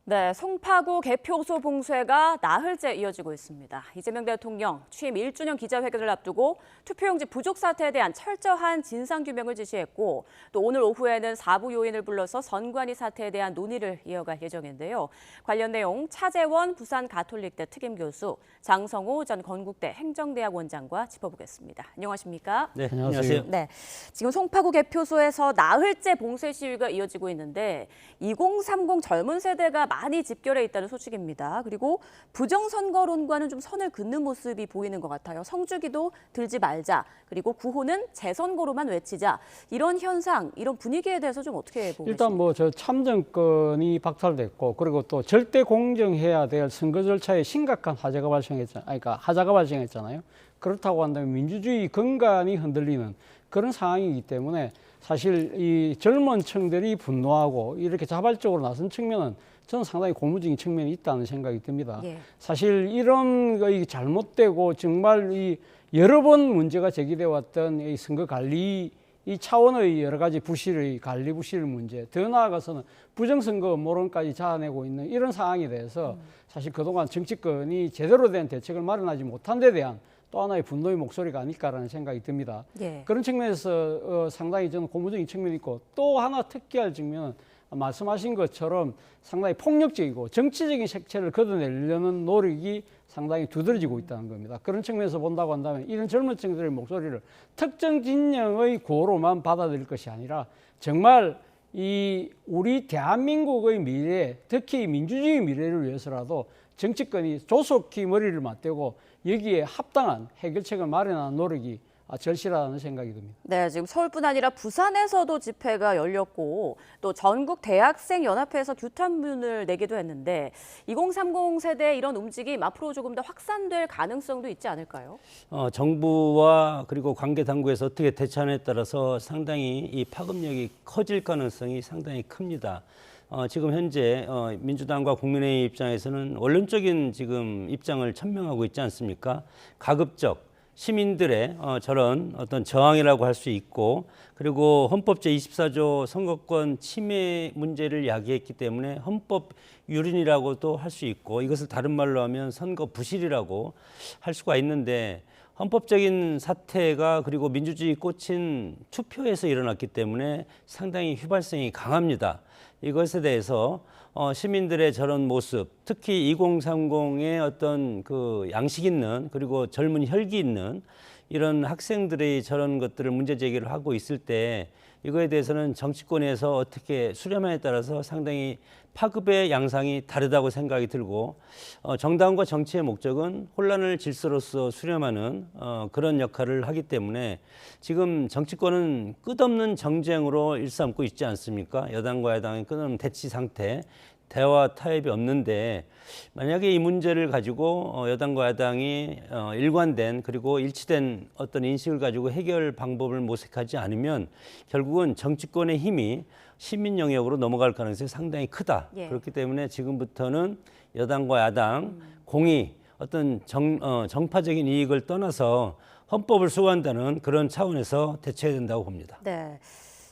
네, 송파구 개표소 봉쇄가 나흘째 이어지고 있습니다. 이재명 대통령 취임 1주년 기자회견을 앞두고 투표용지 부족 사태에 대한 철저한 진상규명을 지시했고 또 오늘 오후에는 4부 요인을 불러서 선관위 사태에 대한 논의를 이어갈 예정인데요. 관련 내용 차재원 부산가톨릭대 특임교수, 장성호 전 건국대 행정대학 원장과 짚어보겠습니다. 안녕하십니까? 네, 안녕하세요. 네, 지금 송파구 개표소에서 나흘째 봉쇄 시위가 이어지고 있는데 2030 젊은 세대가 많이 집결해 있다는 소식입니다. 그리고 부정선거론과는 좀 선을 긋는 모습이 보이는 것 같아요. 성주기도 들지 말자, 그리고 구호는 재선거로만 외치자. 이런 현상, 이런 분위기에 대해서 좀 어떻게 보고 일단 뭐 저 참정권이 박탈됐고 그리고 또 절대 공정해야 될 선거 절차에 심각한 하자가 발생했잖아요. 그렇다고 한다면 민주주의 근간이 흔들리는 그런 상황이기 때문에 사실 이 젊은 층들이 분노하고 이렇게 자발적으로 나선 측면은 저는 상당히 고무적인 측면이 있다는 생각이 듭니다. 예. 사실 이런 거 잘못되고 정말 이 여러 번 문제가 제기되어 왔던 이 선거 관리 이 차원의 여러 가지 관리 부실 문제, 더 나아가서는 부정선거 음모론까지 자아내고 있는 이런 상황에 대해서 사실 그동안 정치권이 제대로 된 대책을 마련하지 못한 데 대한 또 하나의 분노의 목소리가 아닐까라는 생각이 듭니다. 예. 그런 측면에서 상당히 저는 고무적인 측면이 있고 또 하나 특기할 측면은 말씀하신 것처럼 상당히 폭력적이고 정치적인 색채를 걷어내려는 노력이 상당히 두드러지고 있다는 겁니다. 그런 측면에서 본다고 한다면 이런 젊은 층들의 목소리를 특정 진영의 구호로만 받아들일 것이 아니라 정말 이 우리 대한민국의 미래, 특히 민주주의 미래를 위해서라도 정치권이 조속히 머리를 맞대고 여기에 합당한 해결책을 마련하는 노력이 절실하다는 생각이 듭니다. 네, 지금 서울뿐 아니라 부산에서도 집회가 열렸고 또 전국 대학생 연합회에서 규탄문을 내기도 했는데 2030 세대의 이런 움직임 앞으로 조금 더 확산될 가능성도 있지 않을까요? 정부와 그리고 관계 당국에서 어떻게 대처하느냐에 따라서 상당히 이 파급력이 커질 가능성이 상당히 큽니다. 지금 현재 민주당과 국민의힘 입장에서는 원론적인 지금 입장을 천명하고 있지 않습니까? 가급적 시민들의 저런 어떤 저항이라고 할 수 있고 그리고 헌법 제24조 선거권 침해 문제를 야기했기 때문에 헌법 유린이라고도 할 수 있고 이것을 다른 말로 하면 선거 부실이라고 할 수가 있는데 헌법적인 사태가 그리고 민주주의 꽂힌 투표에서 일어났기 때문에 상당히 휘발성이 강합니다. 이것에 대해서 시민들의 저런 모습, 특히 2030의 어떤 그 양식 있는 그리고 젊은 혈기 있는 이런 학생들의 저런 것들을 문제 제기를 하고 있을 때 이거에 대해서는 정치권에서 어떻게 수렴하냐에 따라서 상당히 파급의 양상이 다르다고 생각이 들고 정당과 정치의 목적은 혼란을 질서로서 수렴하는 그런 역할을 하기 때문에 지금 정치권은 끝없는 정쟁으로 일삼고 있지 않습니까? 여당과 야당의 끝없는 대치 상태, 대화 타협이 없는데 만약에 이 문제를 가지고 여당과 야당이 일관된 그리고 일치된 어떤 인식을 가지고 해결 방법을 모색하지 않으면 결국은 정치권의 힘이 시민 영역으로 넘어갈 가능성이 상당히 크다. 예. 그렇기 때문에 지금부터는 여당과 야당 공의 어떤 정파적인 이익을 떠나서 헌법을 수호한다는 그런 차원에서 대처해야 된다고 봅니다. 네.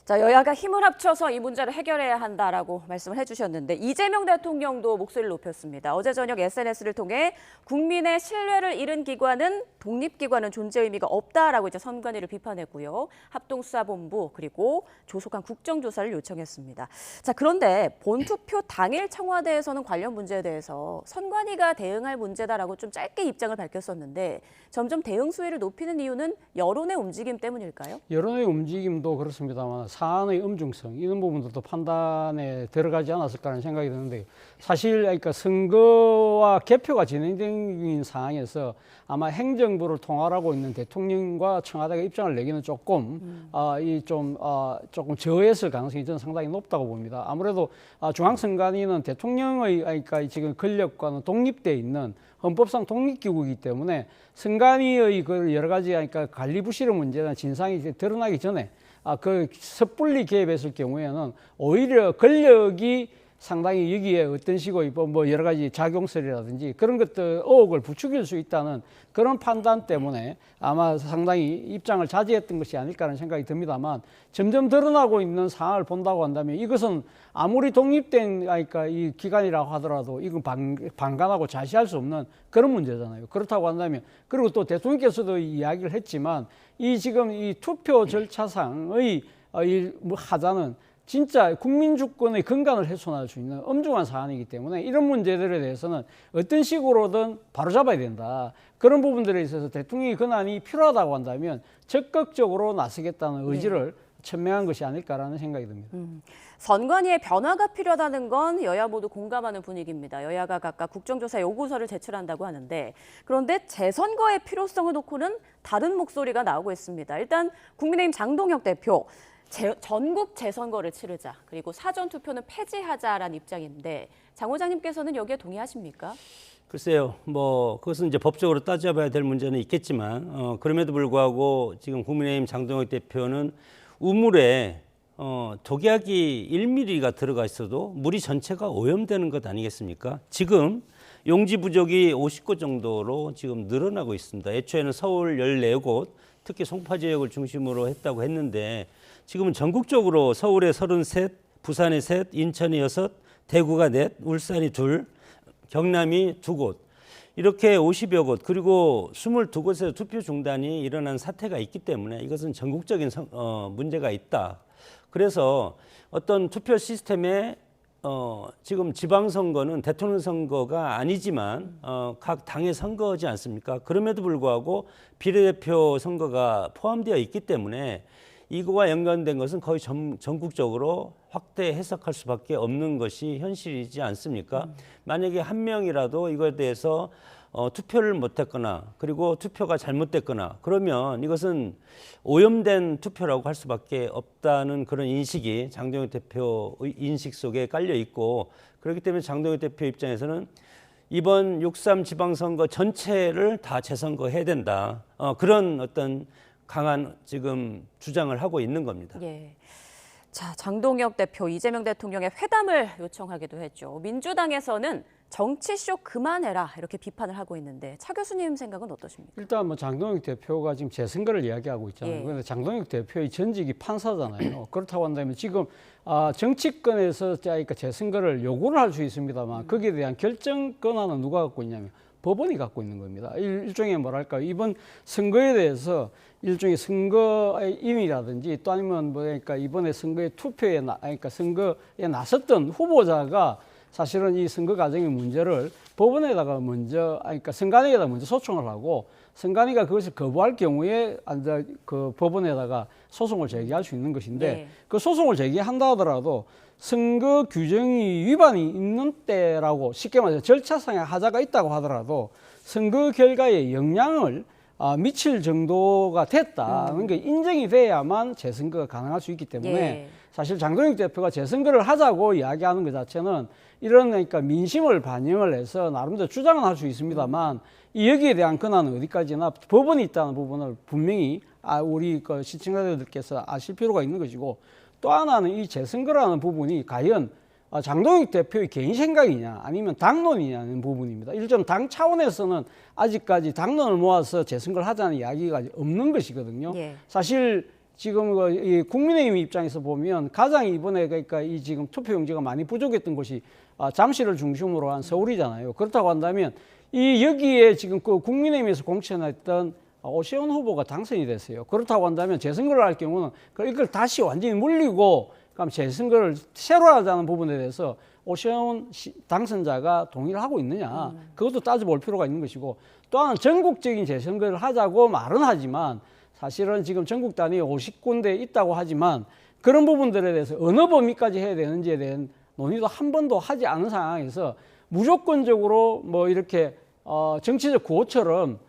자, 여야가 힘을 합쳐서 이 문제를 해결해야 한다라고 말씀을 해주셨는데 이재명 대통령도 목소리를 높였습니다. 어제 저녁 SNS를 통해 국민의 신뢰를 잃은 기관은 독립기관은 존재 의미가 없다라고 이제 선관위를 비판했고요. 합동수사본부 그리고 조속한 국정조사를 요청했습니다. 자, 그런데 본투표 당일 청와대에서는 관련 문제에 대해서 선관위가 대응할 문제다라고 좀 짧게 입장을 밝혔었는데 점점 대응 수위를 높이는 이유는 여론의 움직임 때문일까요? 여론의 움직임도 그렇습니다만 사안의 엄중성 이런 부분들도 판단에 들어가지 않았을까 하는 생각이 드는데 사실 그러니까 선거와 개표가 진행된 상황에서 아마 행정부를 통할하고 있는 대통령과 청와대가 입장을 내기는 조금 조금 저했을 가능성이 저는 상당히 높다고 봅니다. 아무래도 중앙선관위는 대통령의 그러니까 지금 권력과는 독립돼 있는 헌법상 독립기구이기 때문에 선관위의 그 여러 가지 그러니까 관리 부실의 문제나 진상이 이제 드러나기 전에 그 섣불리 개입했을 경우에는 오히려 권력이 상당히 여기에 어떤 식으로 뭐 여러 가지 작용설이라든지 그런 것들 의혹을 부추길 수 있다는 그런 판단 때문에 아마 상당히 입장을 자제했던 것이 아닐까라는 생각이 듭니다만 점점 드러나고 있는 상황을 본다고 한다면 이것은 아무리 독립된 그러니까 이 기관이라고 하더라도 이건 방관하고 자시할 수 없는 그런 문제잖아요. 그렇다고 한다면 그리고 또 대통령께서도 이야기를 했지만 이 지금 이 투표 절차상의 이 하자는 진짜 국민 주권의 근간을 훼손할 수 있는 엄중한 사안이기 때문에 이런 문제들에 대해서는 어떤 식으로든 바로잡아야 된다. 그런 부분들에 있어서 대통령의 권한이 필요하다고 한다면 적극적으로 나서겠다는 의지를 천명한 것이 아닐까라는 생각이 듭니다. 선관위의 변화가 필요하다는 건 여야 모두 공감하는 분위기입니다. 여야가 각각 국정조사 요구서를 제출한다고 하는데 그런데 재선거의 필요성을 놓고는 다른 목소리가 나오고 있습니다. 일단 국민의힘 장동혁 대표. 전국 재선거를 치르자 그리고 사전투표는 폐지하자라는 입장인데 장 호장님께서는 여기에 동의하십니까? 글쎄요, 뭐 그것은 이제 법적으로 따져봐야 될 문제는 있겠지만 그럼에도 불구하고 지금 국민의힘 장동혁 대표는 우물에 독약이 1mm가 들어가 있어도 물이 전체가 오염되는 것 아니겠습니까? 지금 용지 부족이 50곳 정도로 지금 늘어나고 있습니다. 애초에는 서울 14곳, 특히 송파 지역을 중심으로 했다고 했는데 지금은 전국적으로 서울에 33, 부산에 3, 인천에 6, 대구가 4, 울산이 2, 경남이 2곳 이렇게 50여 곳 그리고 22곳에서 투표 중단이 일어난 사태가 있기 때문에 이것은 전국적인 문제가 있다. 그래서 어떤 투표 시스템에 지금 지방선거는 대통령 선거가 아니지만 각 당의 선거지 않습니까? 그럼에도 불구하고 비례대표 선거가 포함되어 있기 때문에 이거와 연관된 것은 거의 전국적으로 확대 해석할 수밖에 없는 것이 현실이지 않습니까? 만약에 한 명이라도 이거에 대해서 투표를 못했거나 그리고 투표가 잘못됐거나 그러면 이것은 오염된 투표라고 할 수밖에 없다는 그런 인식이 장동혁 대표의 인식 속에 깔려 있고 그렇기 때문에 장동혁 대표 입장에서는 이번 6.3 지방선거 전체를 다 재선거해야 된다. 그런 어떤 강한 지금 주장을 하고 있는 겁니다. 예. 자, 장동혁 대표, 이재명 대통령의 회담을 요청하기도 했죠. 민주당에서는 정치쇼 그만해라 이렇게 비판을 하고 있는데 차 교수님 생각은 어떠십니까? 일단 뭐 장동혁 대표가 지금 재선거를 이야기하고 있잖아요. 예. 그런데 장동혁 대표의 전직이 판사잖아요. 그렇다고 한다면 지금 정치권에서 그러니까 재선거를 요구를 할 수 있습니다만 거기에 대한 결정 권한은 누가 갖고 있냐면 법원이 갖고 있는 겁니다. 일종의 뭐랄까 이번 선거에 대해서 일종의 선거의 임의라든지 또 아니면 뭐 그러니까 이번에 선거의 투표에 그러니까 선거에 나섰던 후보자가 사실은 이 선거 과정의 문제를 법원에다가 먼저 그러니까 선관위에다 먼저 소송을 하고 선관위가 그것을 거부할 경우에 그 법원에다가 소송을 제기할 수 있는 것인데 네. 그 소송을 제기한다 하더라도 선거 규정이 위반이 있는 때라고 쉽게 말해서 절차상의 하자가 있다고 하더라도 선거 결과에 영향을 미칠 정도가 됐다. 그러니까 인정이 돼야만 재선거가 가능할 수 있기 때문에 예. 사실 장동혁 대표가 재선거를 하자고 이야기하는 것 자체는 이런 그러니까 민심을 반영을 해서 나름대로 주장은 할 수 있습니다만 이 여기에 대한 권한은 어디까지나 법원이 있다는 부분을 분명히 우리 그 시청자들께서 아실 필요가 있는 것이고 또 하나는 이 재선거라는 부분이 과연 장동혁 대표의 개인 생각이냐 아니면 당론이냐는 부분입니다. 일점 당 차원에서는 아직까지 당론을 모아서 재선거를 하자는 이야기가 없는 것이거든요. 예. 사실 지금 이 국민의힘 입장에서 보면 가장 이번에 그러니까 이 지금 투표용지가 많이 부족했던 곳이 잠실을 중심으로 한 서울이잖아요. 그렇다고 한다면 이 여기에 지금 그 국민의힘에서 공천했던 오세훈 후보가 당선이 됐어요. 그렇다고 한다면 재선거를 할 경우는 이걸 다시 완전히 물리고 그럼 재선거를 새로 하자는 부분에 대해서 오세훈 당선자가 동의를 하고 있느냐 그것도 따져볼 필요가 있는 것이고 또 하나는 전국적인 재선거를 하자고 말은 하지만 사실은 지금 전국 단위 50군데 있다고 하지만 그런 부분들에 대해서 어느 범위까지 해야 되는지에 대한 논의도 한 번도 하지 않은 상황에서 무조건적으로 뭐 이렇게 정치적 구호처럼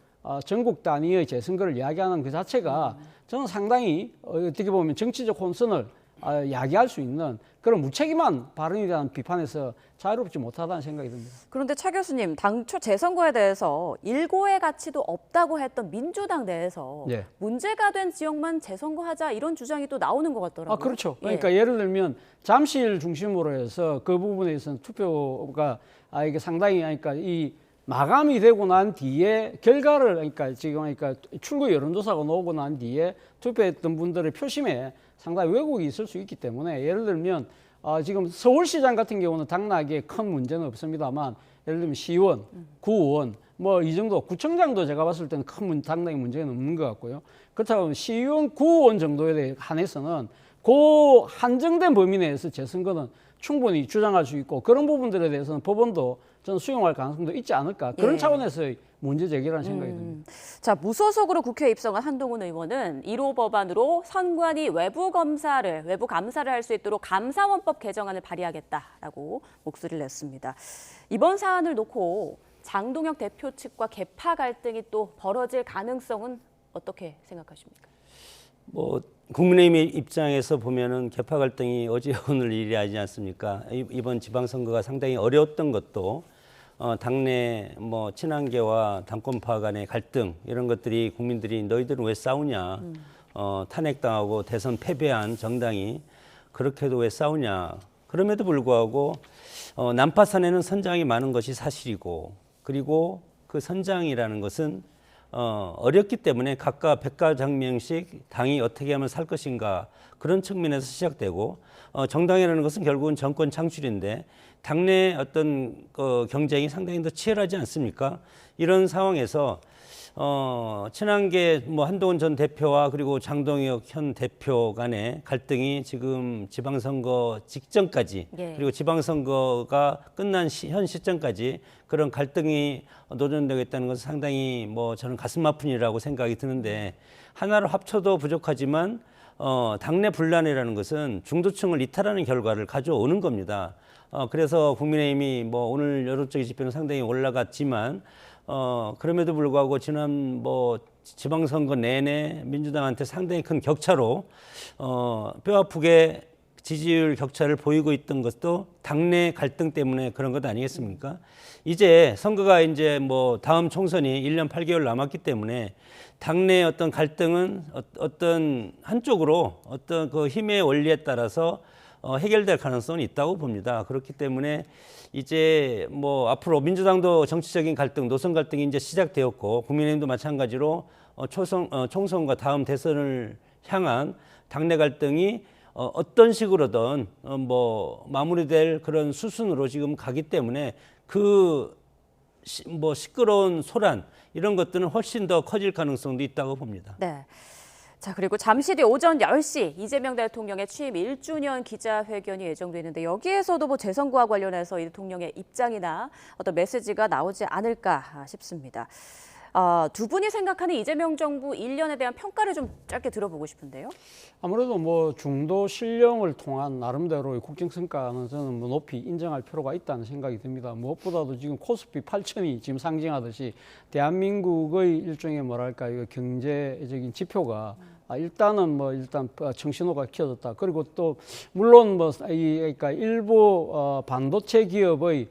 전국 단위의 재선거를 이야기하는 그 자체가 저는 상당히 어떻게 보면 정치적 혼선을 야기할 수 있는 그런 무책임한 발언에 대한 비판에서 자유롭지 못하다는 생각이 듭니다. 그런데 차 교수님, 당초 재선거에 대해서 일고의 가치도 없다고 했던 민주당 내에서 예. 문제가 된 지역만 재선거하자 이런 주장이 또 나오는 것 같더라고요. 그렇죠. 그러니까 예를 들면 잠실 중심으로 해서 그 부분에서는 투표가 이게 상당히 그러니까 이 마감이 되고 난 뒤에 결과를 그러니까 출구 여론조사가 나오고 난 뒤에 투표했던 분들의 표심에 상당히 왜곡이 있을 수 있기 때문에 예를 들면 지금 서울시장 같은 경우는 당락에 큰 문제는 없습니다만 예를 들면 시의원, 구의원 뭐 이 정도 구청장도 제가 봤을 때는 큰 당락의 문제는 없는 것 같고요. 그렇다고 시의원, 구의원 정도에 한해서는 그 한정된 범위 내에서 재선거는 충분히 주장할 수 있고 그런 부분들에 대해서는 법원도 저는 수용할 가능성도 있지 않을까 그런 차원에서의 문제 제기라는 생각이 듭니다. 자, 무소속으로 국회에 입성한 한동훈 의원은 1호 법안으로 선관위 외부 감사를 할 수 있도록 감사원법 개정안을 발의하겠다라고 목소리를 냈습니다. 이번 사안을 놓고 장동혁 대표 측과 계파 갈등이 또 벌어질 가능성은 어떻게 생각하십니까? 뭐 국민의힘 입장에서 보면은 계파 갈등이 어제 오늘 일이 아니지 않습니까? 이번 지방선거가 상당히 어려웠던 것도 당내 뭐 친한계와 당권파 간의 갈등 이런 것들이 국민들이 너희들은 왜 싸우냐, 탄핵당하고 대선 패배한 정당이 그렇게도 왜 싸우냐. 그럼에도 불구하고 난파선에는 선장이 많은 것이 사실이고 그리고 그 선장이라는 것은 어렵기 때문에 각각 백가장명식 당이 어떻게 하면 살 것인가 그런 측면에서 시작되고 정당이라는 것은 결국은 정권 창출인데 당내 어떤 경쟁이 상당히 더 치열하지 않습니까? 이런 상황에서 친한계 뭐 한동훈 전 대표와 그리고 장동혁 현 대표 간의 갈등이 지금 지방선거 직전까지 그리고 지방선거가 끝난 현 시점까지 그런 갈등이 노전되겠다는 것은 상당히 뭐 저는 가슴 아픈 일이라고 생각이 드는데 하나를 합쳐도 부족하지만 당내 분란이라는 것은 중도층을 이탈하는 결과를 가져오는 겁니다. 그래서 국민의힘이 뭐 오늘 여론적 지표는 상당히 올라갔지만 그럼에도 불구하고 지난 뭐 지방선거 내내 민주당한테 상당히 큰 격차로 뼈아프게 지지율 격차를 보이고 있던 것도 당내 갈등 때문에 그런 것 아니겠습니까? 이제 선거가 이제 뭐 다음 총선이 1년 8개월 남았기 때문에 당내 어떤 갈등은 어떤 한쪽으로 어떤 그 힘의 원리에 따라서 해결될 가능성은 있다고 봅니다. 그렇기 때문에 이제 뭐 앞으로 민주당도 정치적인 갈등, 노선 갈등이 이제 시작되었고 국민의힘도 마찬가지로 총선과 다음 대선을 향한 당내 갈등이 어떤 식으로든 뭐 마무리될 그런 수순으로 지금 가기 때문에 그 뭐 시끄러운 소란 이런 것들은 훨씬 더 커질 가능성도 있다고 봅니다. 네. 자, 그리고 잠시 뒤 오전 10시 이재명 대통령의 취임 1주년 기자회견이 예정돼 있는데 여기에서도 뭐 재선거와 관련해서 이 대통령의 입장이나 어떤 메시지가 나오지 않을까 싶습니다. 두 분이 생각하는 이재명 정부 1년에 대한 평가를 좀 짧게 들어보고 싶은데요. 아무래도 뭐 중도 신령을 통한 나름대로의 국정 성과는 저는 뭐 높이 인정할 필요가 있다는 생각이 듭니다. 무엇보다도 지금 코스피 8천이 지금 상징하듯이 대한민국의 일종의 뭐랄까 이거 경제적인 지표가 일단 청신호가 켜졌다. 그리고 또 물론 그러니까 일부 반도체 기업의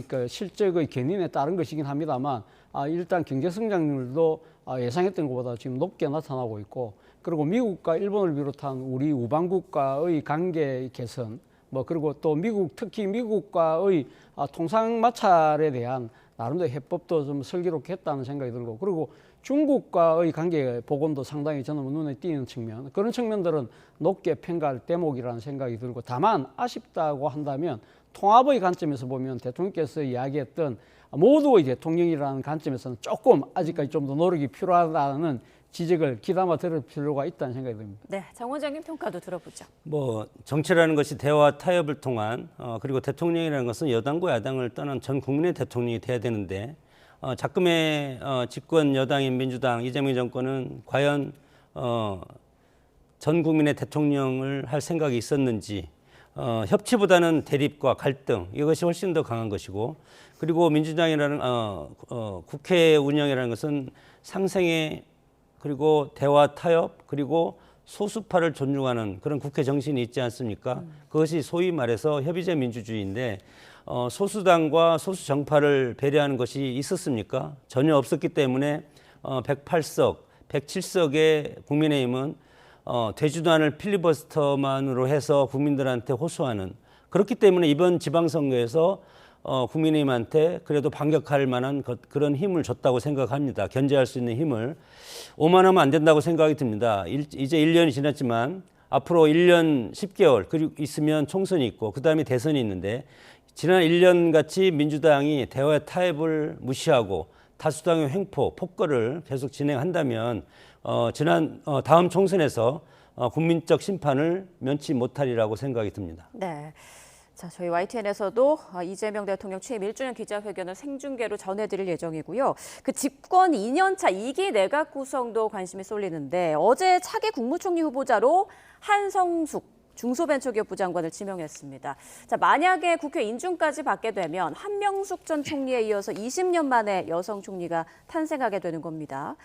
그 실적의 견인에 따른 것이긴 합니다만 일단 경제 성장률도 예상했던 것보다 지금 높게 나타나고 있고 그리고 미국과 일본을 비롯한 우리 우방국과의 관계 개선 그리고 또 특히 미국과의 통상 마찰에 대한 나름대로 해법도 좀 슬기롭게 했다는 생각이 들고 그리고 중국과의 관계 복원도 상당히 저는 눈에 띄는 측면 그런 측면들은 높게 평가할 대목이라는 생각이 들고 다만 아쉽다고 한다면 통합의 관점에서 보면 대통령께서 이야기했던 모두의 대통령이라는 관점에서는 조금 아직까지 좀 더 노력이 필요하다는 지적을 귀담아 들을 필요가 있다는 생각이 듭니다. 네, 장 원장님 평가도 들어보죠. 뭐 정치라는 것이 대화 타협을 통한 그리고 대통령이라는 것은 여당과 야당을 떠난 전 국민의 대통령이 돼야 되는데 작금의 집권 여당인 민주당 이재명 정권은 과연 전 국민의 대통령을 할 생각이 있었는지 협치보다는 대립과 갈등 이것이 훨씬 더 강한 것이고 그리고 민주당이라는 국회 운영이라는 것은 상생의 그리고 대화 타협 그리고 소수파를 존중하는 그런 국회 정신이 있지 않습니까? 그것이 소위 말해서 협의제 민주주의인데 소수당과 소수 정파를 배려하는 것이 있었습니까? 전혀 없었기 때문에 108석, 107석의 국민의힘은 되지도 않을 필리버스터만으로 해서 국민들한테 호소하는, 그렇기 때문에 이번 지방선거에서 국민의힘한테 그래도 반격할 만한 그런 힘을 줬다고 생각합니다. 견제할 수 있는 힘을. 오만하면 안 된다고 생각이 듭니다. 이제 1년이 지났지만 앞으로 1년 10개월 그리고 있으면 총선이 있고 그다음에 대선이 있는데, 지난 1년 같이 민주당이 대화의 타협을 무시하고 다수당의 횡포, 폭거를 계속 진행한다면 다음 총선에서 국민적 심판을 면치 못하리라고 생각이 듭니다. 네. 자, 저희 YTN에서도 이재명 대통령 취임 1주년 기자회견을 생중계로 전해드릴 예정이고요. 그 집권 2년차 2기 내각 구성도 관심이 쏠리는데 어제 차기 국무총리 후보자로 한성숙 중소벤처기업부 장관을 지명했습니다. 자, 만약에 국회 인준까지 받게 되면 한명숙 전 총리에 이어서 20년 만에 여성 총리가 탄생하게 되는 겁니다.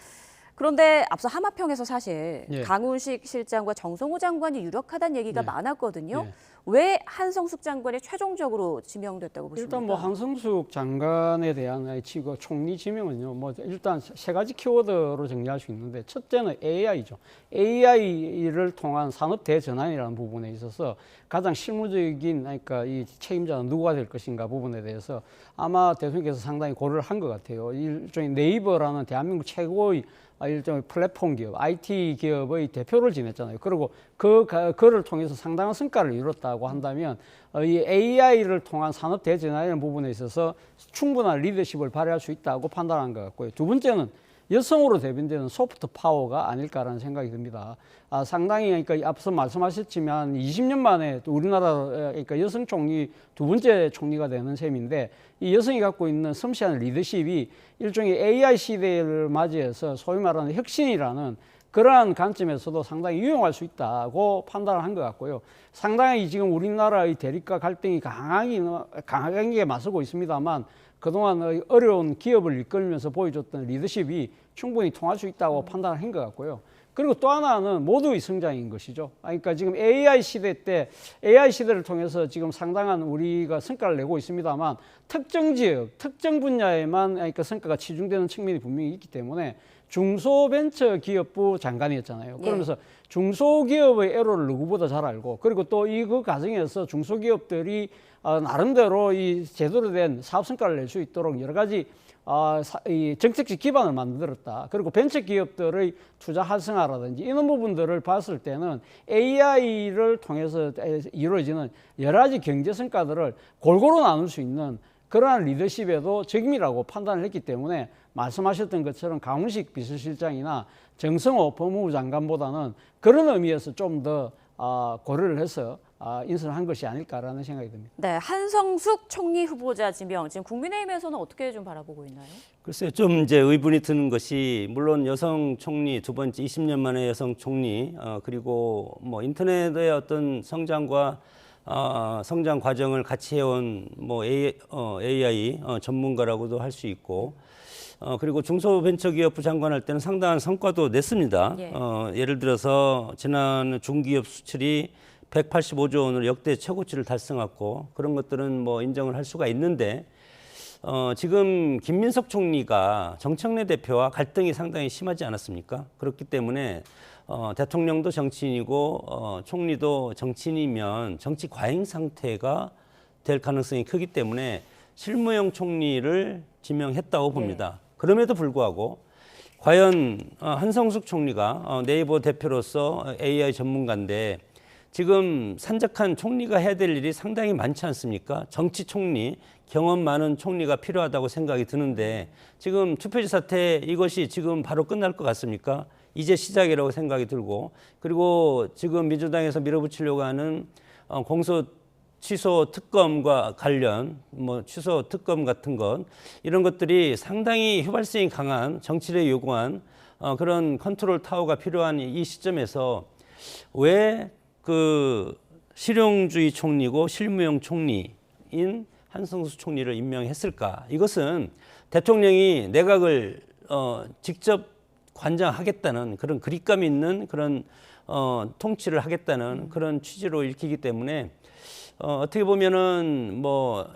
그런데 앞서 하마평에서 사실 예. 강훈식 실장과 정성호 장관이 유력하다는 얘기가 예. 많았거든요. 예. 왜 한성숙 장관이 최종적으로 지명됐다고 보십니까? 일단 뭐 한성숙 장관에 대한 총리 지명은요, 뭐 일단 세 가지 키워드로 정리할 수 있는데, 첫째는 AI죠. AI를 통한 산업 대전환이라는 부분에 있어서 가장 실무적인, 그러니까 이 책임자는 누가 될 것인가 부분에 대해서 아마 대통령께서 상당히 고려를 한 것 같아요. 일종의 네이버라는 대한민국 최고의 일종의 플랫폼 기업, IT 기업의 대표를 지냈잖아요. 그리고 그를 통해서 상당한 성과를 이뤘다고 한다면 이 AI를 통한 산업 대전환이라는 부분에 있어서 충분한 리더십을 발휘할 수 있다고 판단한 것 같고요. 두 번째는 여성으로 대변되는 소프트 파워가 아닐까라는 생각이 듭니다. 상당히 그러니까 앞서 말씀하셨지만 20년 만에 또 우리나라 그러니까 여성 총리 두 번째 총리가 되는 셈인데, 이 여성이 갖고 있는 섬세한 리더십이 일종의 AI 시대를 맞이해서 소위 말하는 혁신이라는 그러한 관점에서도 상당히 유용할 수 있다고 판단을 한 것 같고요. 상당히 지금 우리나라의 대립과 갈등이 강하게 맞서고 있습니다만, 그동안 어려운 기업을 이끌면서 보여줬던 리더십이 충분히 통할 수 있다고 판단을 한 것 같고요. 그리고 또 하나는 모두의 성장인 것이죠. 그러니까 지금 AI 시대 때 AI 시대를 통해서 지금 상당한 우리가 성과를 내고 있습니다만, 특정 지역, 특정 분야에만 그러니까 성과가 치중되는 측면이 분명히 있기 때문에 중소벤처기업부 장관이었잖아요. 그러면서 중소기업의 애로를 누구보다 잘 알고, 그리고 또 그 과정에서 중소기업들이 나름대로 이 제대로 된 사업 성과를 낼 수 있도록 여러 가지 이 정책적 기반을 만들었다. 그리고 벤처기업들의 투자 활성화라든지 이런 부분들을 봤을 때는 AI를 통해서 이루어지는 여러 가지 경제 성과들을 골고루 나눌 수 있는 그러한 리더십에도 적임이라고 판단을 했기 때문에, 말씀하셨던 것처럼 강훈식 비서실장이나 정성호 법무부 장관보다는 그런 의미에서 좀 더 고려를 해서 인선을 한 것이 아닐까라는 생각이 듭니다. 네, 한성숙 총리 후보자 지명 지금 국민의힘에서는 어떻게 좀 바라보고 있나요? 글쎄요, 좀 이제 의문이 드는 것이, 물론 여성 총리 두 번째 20년 만에 여성 총리, 그리고 뭐 인터넷의 어떤 성장과 성장 과정을 같이 해온 뭐 AI 전문가라고도 할 수 있고, 그리고 중소벤처기업부 장관할 때는 상당한 성과도 냈습니다. 예. 예를 들어서 지난 중기업 수출이 185조 원으로 역대 최고치를 달성했고, 그런 것들은 뭐 인정을 할 수가 있는데, 지금 김민석 총리가 정청래 대표와 갈등이 상당히 심하지 않았습니까? 그렇기 때문에 대통령도 정치인이고 총리도 정치인이면 정치 과잉 상태가 될 가능성이 크기 때문에 실무형 총리를 지명했다고 봅니다. 그럼에도 불구하고 과연 한성숙 총리가 네이버 대표로서 AI 전문가인데, 지금 산적한 총리가 해야 될 일이 상당히 많지 않습니까? 정치 총리, 경험 많은 총리가 필요하다고 생각이 드는데, 지금 투표지 사태 이것이 지금 바로 끝날 것 같습니까? 이제 시작이라고 생각이 들고, 그리고 지금 민주당에서 밀어붙이려고 하는 공소 취소 특검과 관련 취소 특검 같은 것, 이런 것들이 상당히 휘발성이 강한 정치를 요구한 그런 컨트롤 타워가 필요한 이 시점에서 왜 그 실용주의 총리고 실무형 총리인 한성수 총리를 임명했을까? 이것은 대통령이 내각을 직접 관장하겠다는 그런 그립감 있는 그런 통치를 하겠다는 그런 취지로 읽히기 때문에 어떻게 보면은 뭐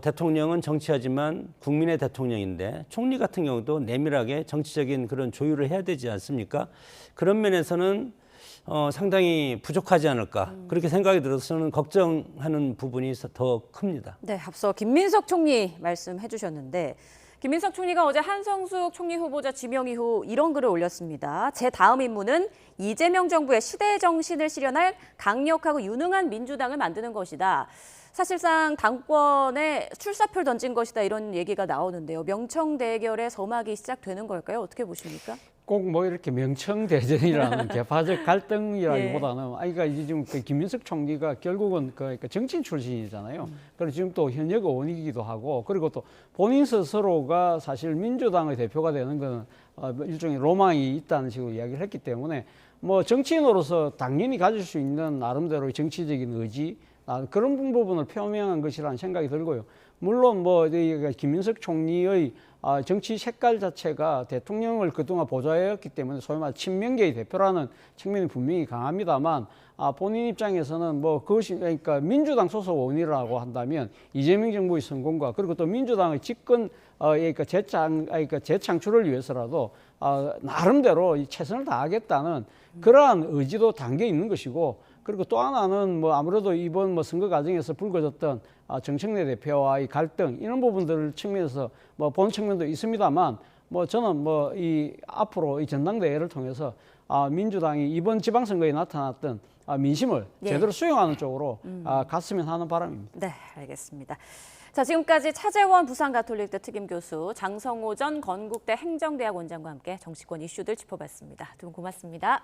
대통령은 정치하지만 국민의 대통령인데 총리 같은 경우도 내밀하게 정치적인 그런 조율을 해야 되지 않습니까? 그런 면에서는 상당히 부족하지 않을까 그렇게 생각이 들어서 저는 걱정하는 부분이 더 큽니다. 네, 앞서 김민석 총리 말씀해 주셨는데 김민석 총리가 어제 한성숙 총리 후보자 지명 이후 이런 글을 올렸습니다. 제 다음 임무는 이재명 정부의 시대 정신을 실현할 강력하고 유능한 민주당을 만드는 것이다. 사실상 당권에 출사표를 던진 것이다 이런 얘기가 나오는데요. 명청 대결의 서막이 시작되는 걸까요? 어떻게 보십니까? 꼭 뭐 이렇게 명청대전이라는 계파적 갈등이라기보다는 그러니까 이제 지금 그 김민석 총리가 결국은 그러니까 정치인 출신이잖아요. 그리고 지금 또 현역 의원이기도 하고 그리고 또 본인 스스로가 사실 민주당의 대표가 되는 건 일종의 로망이 있다는 식으로 이야기를 했기 때문에 뭐 정치인으로서 당연히 가질 수 있는 나름대로의 정치적인 의지 그런 부분을 표명한 것이라는 생각이 들고요. 물론 뭐 김민석 총리의 정치 색깔 자체가 대통령을 그동안 보좌해왔기 때문에 소위 말해 친명계의 대표라는 측면이 분명히 강합니다만 본인 입장에서는 뭐 그것이 그러니까 민주당 소속 의원이라고 한다면 이재명 정부의 성공과 그리고 또 민주당의 집권 그러니까 재창출을 위해서라도 나름대로 최선을 다하겠다는 그러한 의지도 담겨 있는 것이고 그리고 또 하나는 뭐 아무래도 이번 뭐 선거 과정에서 불거졌던 정청래 대표와의 갈등 이런 부분들 측면에서 뭐 본 측면도 있습니다만 뭐 저는 뭐 이 앞으로 이 전당대회를 통해서 민주당이 이번 지방선거에 나타났던 민심을 제대로 수용하는 쪽으로 갔으면 하는 바람입니다. 네, 알겠습니다. 자, 지금까지 차재원 부산가톨릭대 특임교수, 장성호 전 건국대 행정대학 원장과 함께 정치권 이슈들 짚어봤습니다. 두 분 고맙습니다.